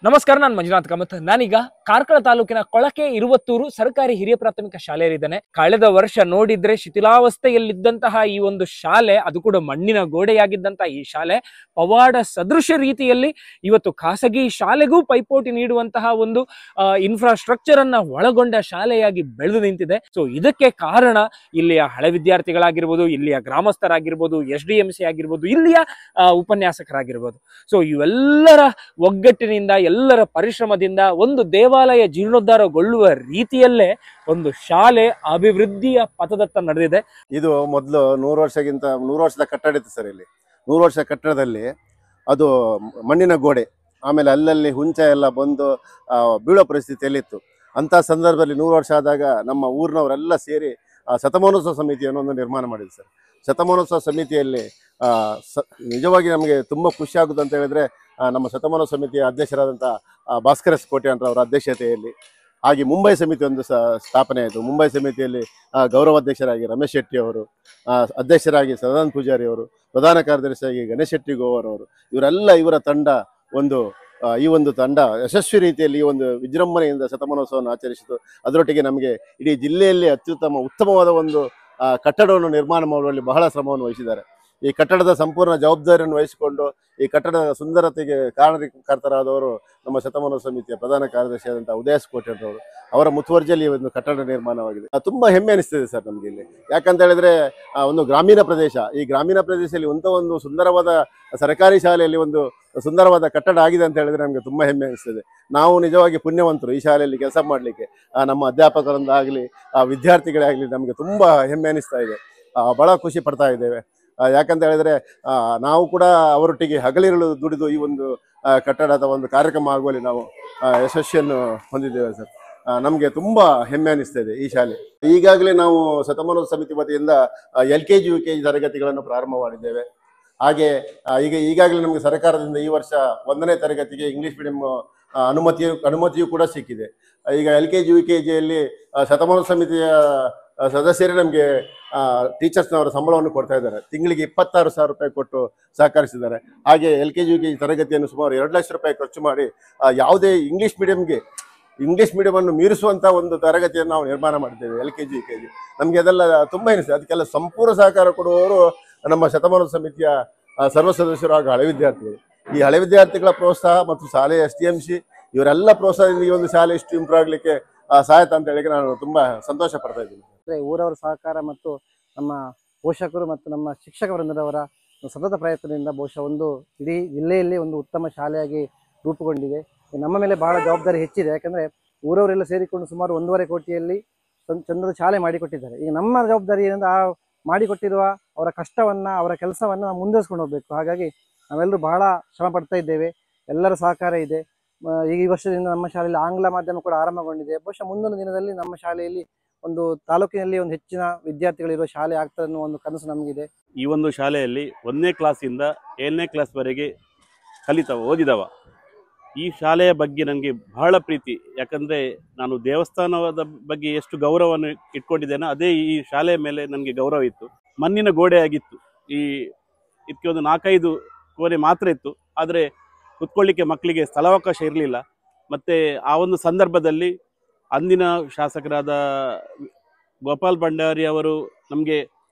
ನಮಸ್ಕಾರ, ನಾನು ಮಂಜುನಾಥ್ ಕಾಮತ್. ನಾನೀಗ ಕಾರ್ಕಳ ತಾಲೂಕಿನ ಕೊಳಕೆ ಇರುವತ್ತೂರು ಸರ್ಕಾರಿ ಹಿರಿಯ ಪ್ರಾಥಮಿಕ ಶಾಲೆಯಲ್ಲಿದ್ದೇನೆ. ಕಳೆದ ವರ್ಷ ನೋಡಿದ್ರೆ ಶಿಥಿಲಾವಸ್ಥೆಯಲ್ಲಿದ್ದಂತಹ ಈ ಒಂದು ಶಾಲೆ, ಅದು ಕೂಡ ಮಣ್ಣಿನ ಗೋಡೆಯಾಗಿದ್ದಂತಹ ಈ ಶಾಲೆ ಪವಾಡ ಸದೃಶ ರೀತಿಯಲ್ಲಿ ಇವತ್ತು ಖಾಸಗಿ ಶಾಲೆಗೂ ಪೈಪೋಟಿ ನೀಡುವಂತಹ ಒಂದು ಇನ್ಫ್ರಾಸ್ಟ್ರಕ್ಚರ್ ಅನ್ನ ಒಳಗೊಂಡ ಶಾಲೆಯಾಗಿ ಬೆಳೆದು ನಿಂತಿದೆ. ಸೊ ಇದಕ್ಕೆ ಕಾರಣ ಇಲ್ಲಿಯ ಹಳೆ ವಿದ್ಯಾರ್ಥಿಗಳಾಗಿರ್ಬೋದು, ಇಲ್ಲಿಯ ಗ್ರಾಮಸ್ಥರಾಗಿರ್ಬೋದು, SDMC ಆಗಿರ್ಬೋದು, ಇಲ್ಲಿಯ ಉಪನ್ಯಾಸಕರಾಗಿರ್ಬೋದು. ಸೊ ಇವೆಲ್ಲರ ಒಗ್ಗಟ್ಟಿನಿಂದ, ಎಲ್ಲರ ಪರಿಶ್ರಮದಿಂದ ಒಂದು ದೇವಾಲಯ ಜೀರ್ಣೋದ್ಧಾರಗೊಳ್ಳುವ ರೀತಿಯಲ್ಲೇ ಒಂದು ಶಾಲೆ ಅಭಿವೃದ್ಧಿಯ ಪಥದತ್ತ ನಡೆದಿದೆ. ಇದು ಮೊದಲು 100 ವರ್ಷದ ಕಟ್ಟಡ ಇತ್ತು ಸರ್. ಇಲ್ಲಿ 100 ವರ್ಷ ಕಟ್ಟಡದಲ್ಲಿ ಅದು ಮಣ್ಣಿನ ಗೋಡೆ, ಆಮೇಲೆ ಅಲ್ಲಲ್ಲಿ ಹುಂಚ ಎಲ್ಲ ಬಂದು ಬೀಳೋ ಪರಿಸ್ಥಿತಿಯಲ್ಲಿತ್ತು. ಅಂಥ ಸಂದರ್ಭದಲ್ಲಿ 100 ವರ್ಷ ಆದಾಗ ನಮ್ಮ ಊರಿನವರೆಲ್ಲ ಸೇರಿ ಶತಮಾನೋತ್ಸವ ಸಮಿತಿಯನ್ನು ಒಂದು ನಿರ್ಮಾಣ ಮಾಡಿದೆ ಸರ್. ಶತಮಾನೋತ್ಸವ ಸಮಿತಿಯಲ್ಲಿ ನಿಜವಾಗಿ ನಮಗೆ ತುಂಬ ಖುಷಿ ಆಗುತ್ತೆ ಅಂತ ಹೇಳಿದ್ರೆ, ನಮ್ಮ ಶತಮಾನೋತ್ಸವ ಸಮಿತಿಯ ಅಧ್ಯಕ್ಷರಾದಂಥ ಭಾಸ್ಕರ ಎಸ್ ಕೋಟೆ ಅವರ ಅಧ್ಯಕ್ಷತೆಯಲ್ಲಿ, ಹಾಗೆ ಮುಂಬೈ ಸಮಿತಿ ಒಂದು ಸ್ಥಾಪನೆ ಆಯಿತು. ಮುಂಬೈ ಸಮಿತಿಯಲ್ಲಿ ಗೌರವಾಧ್ಯಕ್ಷರಾಗಿ ರಮೇಶ್ ಶೆಟ್ಟಿ ಅವರು, ಅಧ್ಯಕ್ಷರಾಗಿ ಸದಾನಂದ ಪೂಜಾರಿ ಅವರು, ಪ್ರಧಾನ ಕಾರ್ಯದರ್ಶಿಯಾಗಿ ಗಣೇಶ್ ಶೆಟ್ಟಿ ಗೋವರ್ ಅವರು, ಇವರ ತಂಡ ಈ ಒಂದು ತಂಡ ಯಶಸ್ವಿ ರೀತಿಯಲ್ಲಿ ಈ ಒಂದು ವಿಜೃಂಭಣೆಯಿಂದ ಶತಮಾನೋತ್ಸವವನ್ನು ಆಚರಿಸಿತು. ಅದರೊಟ್ಟಿಗೆ ನಮಗೆ ಇಡೀ ಜಿಲ್ಲೆಯಲ್ಲಿ ಉತ್ತಮವಾದ ಒಂದು ಕಟ್ಟಡವನ್ನು ನಿರ್ಮಾಣ ಮಾಡುವಲ್ಲಿ ಬಹಳ ಶ್ರಮವನ್ನು ವಹಿಸಿದ್ದಾರೆ. ಈ ಕಟ್ಟಡದ ಸಂಪೂರ್ಣ ಜವಾಬ್ದಾರಿಯನ್ನು ವಹಿಸಿಕೊಂಡು ಈ ಕಟ್ಟಡದ ಸುಂದರತೆಗೆ ಕಾರಣಕರ್ತರಾದವರು ನಮ್ಮ ಶತಮಾನೋತ್ಸವ ಸಮಿತಿಯ ಪ್ರಧಾನ ಕಾರ್ಯದರ್ಶಿಯಾದಂಥ ಉದಯಸ್ ಕೋಟೆ ಅವರು. ಅವರ ಮುತುವರ್ಜಿಯಲ್ಲಿ ಒಂದು ಕಟ್ಟಡ ನಿರ್ಮಾಣವಾಗಿದೆ. ತುಂಬ ಹೆಮ್ಮೆ ಅನಿಸ್ತಿದೆ ಸರ್ ನಮಗೆ ಇಲ್ಲಿ. ಯಾಕಂತ ಹೇಳಿದ್ರೆ ಒಂದು ಗ್ರಾಮೀಣ ಪ್ರದೇಶ, ಈ ಗ್ರಾಮೀಣ ಪ್ರದೇಶದಲ್ಲಿ ಒಂದು ಸುಂದರವಾದ ಸರ್ಕಾರಿ ಶಾಲೆಯಲ್ಲಿ ಒಂದು ಸುಂದರವಾದ ಕಟ್ಟಡ ಆಗಿದೆ ಅಂತ ಹೇಳಿದ್ರೆ ನಮಗೆ ತುಂಬ ಹೆಮ್ಮೆ ಅನಿಸ್ತದೆ. ನಾವು ನಿಜವಾಗಿ ಪುಣ್ಯವಂತರು ಈ ಶಾಲೆಯಲ್ಲಿ ಕೆಲಸ ಮಾಡಲಿಕ್ಕೆ. ನಮ್ಮ ಅಧ್ಯಾಪಕರಿಂದಾಗಲಿ ವಿದ್ಯಾರ್ಥಿಗಳೇ ಆಗಲಿ ನಮಗೆ ತುಂಬ ಹೆಮ್ಮೆ ಅನಿಸ್ತಾ ಇದೆ. ಬಹಳ ಖುಷಿ ಪಡ್ತಾ ಇದ್ದೇವೆ. ಯಾಕಂತ ಹೇಳಿದ್ರೆ ನಾವು ಕೂಡ ಅವರೊಟ್ಟಿಗೆ ಹಗಲಿರುಳು ದುಡಿದು ಈ ಒಂದು ಕಟ್ಟಡದ ಒಂದು ಕಾರ್ಯಕ್ರಮ ಆಗುವಲ್ಲಿ ನಾವು ಯಶಸ್ವಿಯನ್ನು ಹೊಂದಿದ್ದೇವೆ ಸರ್. ನಮಗೆ ತುಂಬ ಹೆಮ್ಮೆ ಅನಿಸ್ತಾ ಇದೆ ಈ ಶಾಲೆ. ಈಗಾಗಲೇ ನಾವು ಶತಮಾನೋತ್ಸವ ಸಮಿತಿ ವತಿಯಿಂದ LKG UKG ತರಗತಿಗಳನ್ನು ಪ್ರಾರಂಭ ಮಾಡಿದ್ದೇವೆ. ಹಾಗೆ ಈಗಾಗಲೇ ನಮಗೆ ಸರ್ಕಾರದಿಂದ ಈ ವರ್ಷ 1ನೇ ತರಗತಿಗೆ ಇಂಗ್ಲಿಷ್ ಮೀಡಿಯಂ ಅನುಮತಿಯೂ ಕೂಡ ಸಿಕ್ಕಿದೆ. ಈಗ LKG UKGಯಲ್ಲಿ ಶತಮಾನೋತ್ಸವ ಸಮಿತಿಯ ಸದಸ್ಯರೇ ನಮಗೆ ಟೀಚರ್ಸ್ನವರ ಸಂಬಳವನ್ನು ಕೊಡ್ತಾ ಇದ್ದಾರೆ. ತಿಂಗಳಿಗೆ 26,000 ರೂಪಾಯಿ ಕೊಟ್ಟು ಸಹಕರಿಸಿದ್ದಾರೆ. ಹಾಗೆ LKG UKG ತರಗತಿಯನ್ನು ಸುಮಾರು 2 ಲಕ್ಷ ರೂಪಾಯಿ ಖರ್ಚು ಮಾಡಿ ಯಾವುದೇ ಇಂಗ್ಲಿಷ್ ಮೀಡಿಯಮನ್ನು ಮೀರಿಸುವಂಥ ಒಂದು ತರಗತಿಯನ್ನು ನಾವು ನಿರ್ಮಾಣ ಮಾಡಿದ್ದೇವೆ LKG UKG. ನಮಗೆ ಅದೆಲ್ಲ ತುಂಬ ಏನಿಸ್ತದೆ. ಅದಕ್ಕೆಲ್ಲ ಸಂಪೂರ್ಣ ಸಹಕಾರ ಕೊಡುವವರು ನಮ್ಮ ಶತಮಾನೋತ್ಸವ ಸಮಿತಿಯ ಸರ್ವ ಸದಸ್ಯರು ಹಾಗೂ ಹಳೆ ವಿದ್ಯಾರ್ಥಿಗಳು. ಈ ಹಳೆ ವಿದ್ಯಾರ್ಥಿಗಳ ಪ್ರೋತ್ಸಾಹ ಮತ್ತು ಶಾಲೆಯ SDMC ಇವರೆಲ್ಲ ಪ್ರೋತ್ಸಾಹದಿಂದ ಈ ಒಂದು ಶಾಲೆ ಇಷ್ಟು ಇಂಪ್ರೂವ್ ಆಗಲಿಕ್ಕೆ ಸಹಾಯತ ಅಂತ ಹೇಳಿ ನಾನು ತುಂಬ ಸಂತೋಷ ಪಡ್ತಾ ಇದ್ದೀನಿ. ಊರವರ ಸಹಕಾರ ಮತ್ತು ನಮ್ಮ ಪೋಷಕರು ಮತ್ತು ನಮ್ಮ ಶಿಕ್ಷಕ ವೃಂದದವರ ಸತತ ಪ್ರಯತ್ನದಿಂದ ಬಹುಶಃ ಒಂದು ಇಡೀ ಜಿಲ್ಲೆಯಲ್ಲಿ ಒಂದು ಉತ್ತಮ ಶಾಲೆಯಾಗಿ ರೂಪುಗೊಂಡಿದೆ. ನಮ್ಮ ಮೇಲೆ ಬಹಳ ಜವಾಬ್ದಾರಿ ಹೆಚ್ಚಿದೆ. ಯಾಕಂದರೆ ಊರವರೆಲ್ಲ ಸೇರಿಕೊಂಡು ಸುಮಾರು 1.5 ಕೋಟಿಯಲ್ಲಿ ಚಂದದ ಶಾಲೆ ಮಾಡಿಕೊಟ್ಟಿದ್ದಾರೆ. ಈಗ ನಮ್ಮ ಜವಾಬ್ದಾರಿ ಏನಂದ್ರೆ ಆ ಮಾಡಿಕೊಟ್ಟಿರುವ ಅವರ ಕಷ್ಟವನ್ನು, ಅವರ ಕೆಲಸವನ್ನು ನಾವು ಮುಂದುವರಿಸ್ಕೊಂಡು ಹೋಗಬೇಕು. ಹಾಗಾಗಿ ನಾವೆಲ್ಲರೂ ಬಹಳ ಶ್ರಮ ಪಡ್ತಾ ಇದ್ದೇವೆ. ಎಲ್ಲರ ಸಹಕಾರ ಇದೆ. ಈ ವರ್ಷದಿಂದ ನಮ್ಮ ಶಾಲೆಯಲ್ಲಿ ಆಂಗ್ಲ ಮಾಧ್ಯಮ ಕೂಡ ಆರಂಭಗೊಂಡಿದೆ. ಬಹುಶಃ ಮುಂದಿನ ದಿನದಲ್ಲಿ ನಮ್ಮ ಶಾಲೆಯಲ್ಲಿ ಒಂದು ತಾಲೂಕಿನಲ್ಲಿ ಒಂದು ಹೆಚ್ಚಿನ ವಿದ್ಯಾರ್ಥಿಗಳಿರುವ ಶಾಲೆ ಆಗ್ತದೆ ಅನ್ನೋ ಒಂದು ಕನಸು ನಮಗಿದೆ. ಈ ಒಂದು ಶಾಲೆಯಲ್ಲಿ 1ನೇ ಕ್ಲಾಸಿಂದ 7ನೇ ಕ್ಲಾಸ್ವರೆಗೆ ಓದಿದವ. ಈ ಶಾಲೆಯ ಬಗ್ಗೆ ನನಗೆ ಬಹಳ ಪ್ರೀತಿ. ಯಾಕಂದರೆ ನಾನು ದೇವಸ್ಥಾನದ ಬಗ್ಗೆ ಎಷ್ಟು ಗೌರವವನ್ನು ಇಟ್ಕೊಂಡಿದ್ದೇನೋ ಅದೇ ಈ ಶಾಲೆಯ ಮೇಲೆ ನನಗೆ ಗೌರವ ಇತ್ತು. ಮಣ್ಣಿನ ಗೋಡೆ ಆಗಿತ್ತು. ಇದಕ್ಕೆ ಒಂದು 4-5 ಕೋಣೆ ಮಾತ್ರ ಇತ್ತು. ಆದರೆ ಕುತ್ಕೊಳ್ಳಿಕ್ಕೆ ಮಕ್ಕಳಿಗೆ ಸ್ಥಳಾವಕಾಶ ಇರಲಿಲ್ಲ. ಮತ್ತು ಆ ಒಂದು ಸಂದರ್ಭದಲ್ಲಿ ಅಂದಿನ ಶಾಸಕರಾದ ಗೋಪಾಲ್ ಭಂಡಾರಿ ಅವರು ನಮಗೆ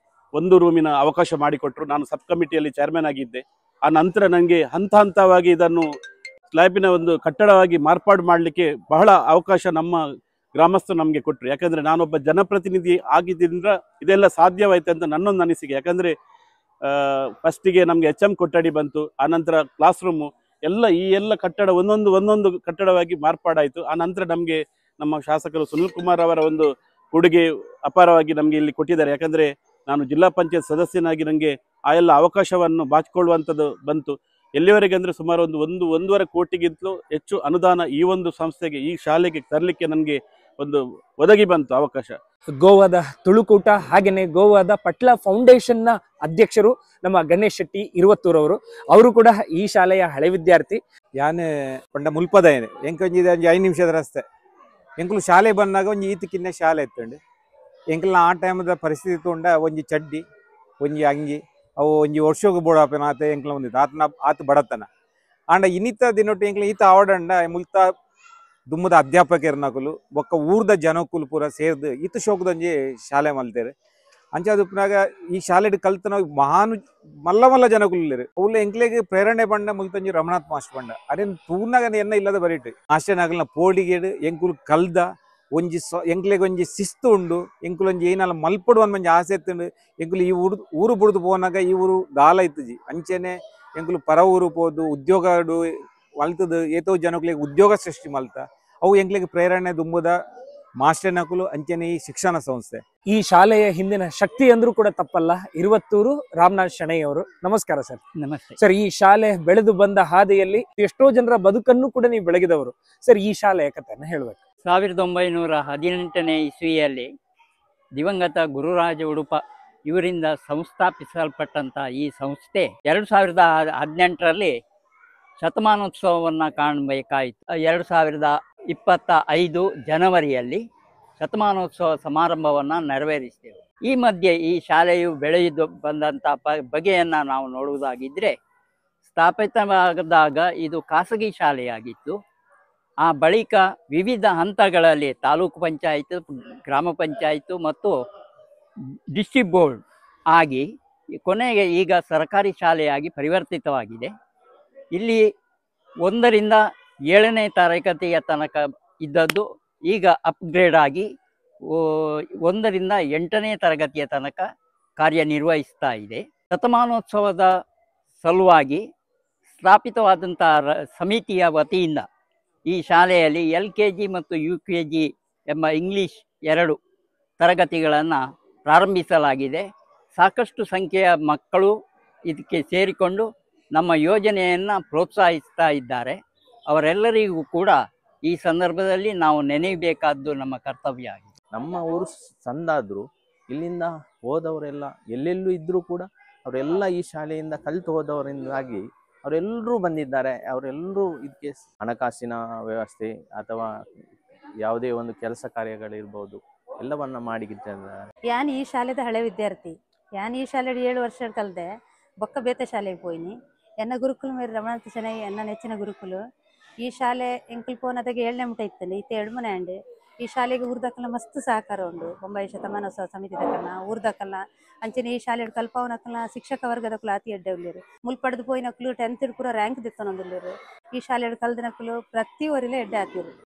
ಒಂದು ರೂಮಿನ ಅವಕಾಶ ಮಾಡಿಕೊಟ್ರು. ನಾನು ಸಬ್ ಕಮಿಟಿಯಲ್ಲಿ ಚೇರ್ಮನ್ ಆಗಿದ್ದೆ. ಆ ನಂತರ ನನಗೆ ಹಂತವಾಗಿ ಇದನ್ನು ಸ್ಲ್ಯಾಬಿನ ಒಂದು ಕಟ್ಟಡವಾಗಿ ಮಾರ್ಪಾಡು ಮಾಡಲಿಕ್ಕೆ ಬಹಳ ಅವಕಾಶ ನಮ್ಮ ಗ್ರಾಮಸ್ಥರು ನಮಗೆ ಕೊಟ್ಟರು. ಯಾಕಂದರೆ ನಾನೊಬ್ಬ ಜನಪ್ರತಿನಿಧಿ ಆಗಿದ್ದರಿಂದ ಇದೆಲ್ಲ ಸಾಧ್ಯವಾಯಿತು ಅಂತ ನನ್ನೊಂದು ಅನಿಸಿಕೆ. ಯಾಕಂದರೆ ಫಸ್ಟಿಗೆ ನಮಗೆ HM ಕೊಠಡಿ ಬಂತು, ಆನಂತರ ಕ್ಲಾಸ್ ರೂಮು ಈ ಎಲ್ಲ ಕಟ್ಟಡ ಒಂದೊಂದು ಕಟ್ಟಡವಾಗಿ ಮಾರ್ಪಾಡಾಯಿತು. ಆ ನಂತರ ನಮಗೆ ನಮ್ಮ ಶಾಸಕರು ಸುನಿಲ್ ಕುಮಾರ್ ಅವರ ಒಂದು ಕೊಡುಗೆ ಅಪಾರವಾಗಿ ನಮಗೆ ಇಲ್ಲಿ ಕೊಟ್ಟಿದ್ದಾರೆ. ಯಾಕಂದರೆ ನಾನು ಜಿಲ್ಲಾ ಪಂಚಾಯತ್ ಸದಸ್ಯನಾಗಿ ನನಗೆ ಆ ಎಲ್ಲ ಅವಕಾಶವನ್ನು ಬಾಚಿಕೊಳ್ಳುವಂಥದ್ದು ಬಂತು. ಎಲ್ಲಿವರೆಗೆ ಅಂದರೆ ಸುಮಾರು 1.5 ಕೋಟಿಗಿಂತಲೂ ಹೆಚ್ಚು ಅನುದಾನ ಈ ಒಂದು ಸಂಸ್ಥೆಗೆ, ಈ ಶಾಲೆಗೆ ತರಲಿಕ್ಕೆ ನನಗೆ ಒಂದು ಒದಗಿ ಬಂತು ಅವಕಾಶ. ಗೋವಾದ ತುಳುಕೂಟ ಹಾಗೆಯೇ ಗೋವಾದ ಪಟ್ಲ ಫೌಂಡೇಶನ್ನ ಅಧ್ಯಕ್ಷರು ನಮ್ಮ ಗಣೇಶ್ ಶೆಟ್ಟಿ ಇರುವತ್ತೂರವರು. ಅವರು ಕೂಡ ಈ ಶಾಲೆಯ ಹಳೆ ವಿದ್ಯಾರ್ಥಿ. ಯಾನೆ ಪಂಡ ಮುಲ್ಪದಾಯನೆ ಎಂಕೊಂಜಿದೆ 5 ನಿಮಿಷದ ರಸ್ತೆ. ಎಂಕಲು ಶಾಲೆ ಬಂದಾಗ ಒಂದು ಈತಕ್ಕಿನ್ನ ಶಾಲೆ ಇತ್ತಂಡು ಎಂಕಲ್ನ ಆ ಟೈಮದ ಪರಿಸ್ಥಿತಿ ತೊಂಡ ಒಂಜಿ ಚಡ್ಡಿ ಒಂಜಿ ಅಂಗಿ ಅವು ಒಂಜಿ ವರ್ಷಕ್ಕೆ ಬೋಡಾಪನ ಆತ ಎಂಕಲ ಒಂದಿತ್ತು ಆತನ ಆತ ಬಡತನ ಆಂಡ ಇನ್ನಿತ ದಿನೊಟ್ಟು ಎಂಕ್ಲೆ ಈತ ಆವಡಂಡ ಮುಲ್ತ ದುಮ್ಮದ ಅಧ್ಯಾಪಕರ್ನಕುಲು ಬೊಕ್ಕ ಊರ್ದ ಜನಕ್ಕುಲು ಪೂರ ಸೇರ್ದು ಈತ ಶೋಕದೊಂಜಿ ಶಾಲೆ ಮಲ್ತೇರು ಅಂಚಾದುಪ್ಪನಾಗ ಈ ಶಾಲೆಡ್ ಕಲ್ತನ ಮಹಾನ್ ಮಲ್ಲ ಮಲ್ಲ ಜನಕುಲ್ಲೇರು ಅವ್ಲ ಎಂಕ್ಲೆಗ್ ಪ್ರೇರಣೆ ಬಂಡ ಮುಲ್ತಂಜಿ ರಮಣಾಥ್ ಮಾಸ್ಟರ್ ಬಂಡ ಅದೇನ್ ತೂರ್ನಾಗ ಎನ್ನ ಇಲ್ಲದ ಬರೀಟ್ ಮಾಸ್ಟರ್ನಾಗಲ್ನ ಪೋಡಿಗೇಡು ಎಂಕುಲು ಕಲ್ದ ಒಂಜಿ ಎಂಕ್ಲೆಗ್ ಒಂಜಿ ಶಿಸ್ತು ಉಂಡು ಎಂಕುಲೊಂಜಿ ಏನಲ್ಲ ಮಲ್ಪಡು ಅನ್ ಮಂಜಿ ಆಸೆ ಎತ್ತುಂಡು ಎಂಕುಲು ಈ ಊರು ಬುಡ್ದು ಪೋನಾಗ ಈ ಊರು ದಾಲ ಇತ್ತಜಿ ಅಂಚೆನೆ ಎಂಕುಲು ಪರ ಊರು ಪೋದು ಉದ್ಯೋಗ ಮಲ್ತದು ಏತೋ ಜನಕ್ಲೆಗ್ ಉದ್ಯೋಗ ಸೃಷ್ಟಿ ಮಲ್ತ ಅವು ಎಂಕ್ಲೆಗ್ ಪ್ರೇರಣೆ ದುಂಬುದ ಮಾಸ್ಟರ್ ನಕುಲು ಅಂಚೆನೆ ಈ ಶಿಕ್ಷಣ ಸಂಸ್ಥೆ. ಈ ಶಾಲೆಯ ಹಿಂದಿನ ಶಕ್ತಿ ಅಂದ್ರೂ ಕೂಡ ತಪ್ಪಲ್ಲ. ಇರುವತ್ತೂರು ರಾಮನಾಥ್ ಶೆಣೈ ಅವರು, ನಮಸ್ಕಾರ ಸರ್. ನಮಸ್ತೆ ಸರ್, ಈ ಶಾಲೆ ಬೆಳೆದು ಬಂದ ಹಾದಿಯಲ್ಲಿ ಎಷ್ಟೋ ಜನರ ಬದುಕನ್ನು ಕೂಡ ನೀವು ಬೆಳಗಿದವರು ಸರ್. ಈ ಶಾಲೆಯ ಕಥೆಯನ್ನು ಹೇಳ್ಬೇಕು. 1918ನೇ ಇಸ್ವಿಯಲ್ಲಿ ದಿವಂಗತ ಗುರುರಾಜ ಉಡುಪ ಇವರಿಂದ ಸಂಸ್ಥಾಪಿಸಲ್ಪಟ್ಟಂಥ ಈ ಸಂಸ್ಥೆ 2018ರಲ್ಲಿ ಶತಮಾನೋತ್ಸವವನ್ನು ಕಾಣಬೇಕಾಯಿತು. 2025 ಜನವರಿಯಲ್ಲಿ ಶತಮಾನೋತ್ಸವ ಸಮಾರಂಭವನ್ನು ನೆರವೇರಿಸ್ತೇವೆ. ಈ ಮಧ್ಯೆ ಈ ಶಾಲೆಯು ಬೆಳೆದು ಬಂದಂಥ ಬಗೆಯನ್ನು ನಾವು ನೋಡುವುದಾಗಿದ್ದರೆ, ಸ್ಥಾಪಿತವಾದಾಗ ಇದು ಖಾಸಗಿ ಶಾಲೆಯಾಗಿತ್ತು. ಆ ಬಳಿಕ ವಿವಿಧ ಹಂತಗಳಲ್ಲಿ ತಾಲೂಕು ಪಂಚಾಯತ್, ಗ್ರಾಮ ಪಂಚಾಯತು ಮತ್ತು ಡಿಸ್ಟ್ರಿಕ್ಟ್ ಬೋರ್ಡ್ ಆಗಿ ಕೊನೆಗೆ ಈಗ ಸರ್ಕಾರಿ ಶಾಲೆಯಾಗಿ ಪರಿವರ್ತಿತವಾಗಿದೆ. ಇಲ್ಲಿ 1ರಿಂದ 7ನೇ ತರಗತಿಯ ತನಕ ಇದ್ದದ್ದು ಈಗ ಅಪ್ಗ್ರೇಡ್ ಆಗಿ 1ರಿಂದ 8ನೇ ತರಗತಿಯ ತನಕ ಕಾರ್ಯನಿರ್ವಹಿಸ್ತಾ ಇದೆ. ಶತಮಾನೋತ್ಸವದ ಸಲುವಾಗಿ ಸ್ಥಾಪಿತವಾದಂಥ ಸಮಿತಿಯ ವತಿಯಿಂದ ಈ ಶಾಲೆಯಲ್ಲಿ LKG ಮತ್ತು UKG ಎಂಬ ಇಂಗ್ಲೀಷ್ 2 ತರಗತಿಗಳನ್ನು ಪ್ರಾರಂಭಿಸಲಾಗಿದೆ. ಸಾಕಷ್ಟು ಸಂಖ್ಯೆಯ ಮಕ್ಕಳು ಇದಕ್ಕೆ ಸೇರಿಕೊಂಡು ನಮ್ಮ ಯೋಜನೆಯನ್ನು ಪ್ರೋತ್ಸಾಹಿಸ್ತಾ ಇದ್ದಾರೆ. ಅವರೆಲ್ಲರಿಗೂ ಕೂಡ ಈ ಸಂದರ್ಭದಲ್ಲಿ ನಾವು ನೆನೆಯಬೇಕಾದ್ದು ನಮ್ಮ ಕರ್ತವ್ಯ ಆಗಿದೆ. ನಮ್ಮ ಊರು ಸಂದಾದ್ರು ಇಲ್ಲಿಂದ ಹೋದವರೆಲ್ಲ ಎಲ್ಲೆಲ್ಲೂ ಇದ್ದರೂ ಕೂಡ ಅವರೆಲ್ಲ ಈ ಶಾಲೆಯಿಂದ ಕಲಿತು ಹೋದವರಿಂದಾಗಿ ಅವರೆಲ್ಲರೂ ಬಂದಿದ್ದಾರೆ. ಅವರೆಲ್ಲರೂ ಇದಕ್ಕೆ ಹಣಕಾಸಿನ ವ್ಯವಸ್ಥೆ ಅಥವಾ ಯಾವುದೇ ಒಂದು ಕೆಲಸ ಕಾರ್ಯಗಳಿರ್ಬೋದು ಎಲ್ಲವನ್ನ ಮಾಡಿದ್ದಾರೆ. ಯಾನ್ ಈ ಶಾಲೆದ ಹಳೆ ವಿದ್ಯಾರ್ಥಿ. ಯಾನ್ ಈ ಶಾಲೆ 7 ವರ್ಷ ಕಲ್ದೆ ಬೊಕ್ಕ ಬೇತೆ ಶಾಲೆಗೆ ಪೋಯಿನಿ. ಎನ್ನ ಗುರುಕುಲು ಮೇರೆ ರಮಣಾಥ ಶೆಣೈ ಎನ್ನ ನೆಚ್ಚಿನ ಗುರುಕುಲು. ಈ ಶಾಲೆ ಎಂಕುಲ್ ಪೋನದಾಗೆ 7ನೇ ಮುಟ ಇತ್ತಂಡೆ ಈತ 2 ಅಂಡ್ ಈ ಶಾಲೆಗೆ ಊರ್ದಕ್ಕಲ್ಲ ಮಸ್ತ್ ಸಹಕಾರ ಉಂಡು. ಬೊಂಬಾಯಿ ಶತಮಾನೋತ್ಸವ ಸಮಿತಿ ದಕ್ಕಲ್ಲ ಊರ್ದಕ್ಕಲ್ಲ ಅಂಚನೆ ಈ ಶಾಲೆ ಕಲ್ಪವನಕ್ಕಲ್ಲ ಶಿಕ್ಷಕ ವರ್ಗದಕ್ಕಲು ಅತಿ ಎಡ್ಡೆ ಉಳ್ಳೇರು. ಮುಲ್ಪಡ್ದು ಪೋಯಿನಕ್ಕಲು 10th ಪೂರ ರ್ಯಾಂಕ್ ದಿತ್ತನೊಂದುಳ್ಳೇರು. ಈ ಶಾಲೆ ಕಲ್ದಿನಕ್ಕಲು ಪ್ರತಿ ಊರಿಲೆ ಎಡ್ಡೆ ಆತಿರು.